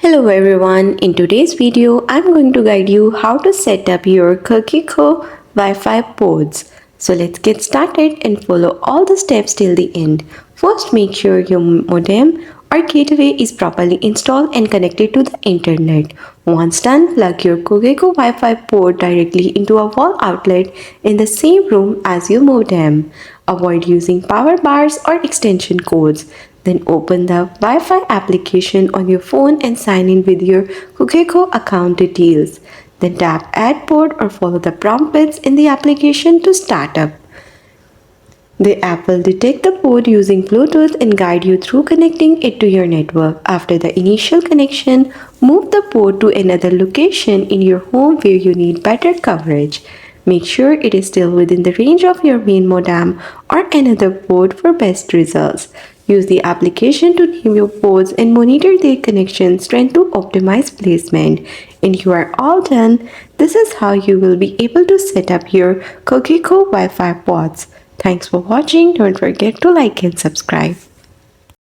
Hello everyone, in today's video I'm going to guide you how to set up your Cogeco Wi-Fi pods. So let's get started and follow all the steps till the end. First, make sure your modem or gateway is properly installed and connected to the internet. Once done, plug your Cogeco Wi-Fi port directly into a wall outlet in the same room as your modem. Avoid using power bars or extension codes. Then open the Wi-Fi application on your phone and sign in with your Cogeco account details. Then tap Add Port or follow the prompts in the application to start up. The app will detect the port using Bluetooth and guide you through connecting it to your network. After the initial connection, move the port to another location in your home where you need better coverage. Make sure it is still within the range of your main modem or another port for best results. Use the application to name your ports and monitor their connection strength to optimize placement. And you are all done. This is how you will be able to set up your Cogeco Wi-Fi pods. Thanks for watching. Don't forget to like and subscribe.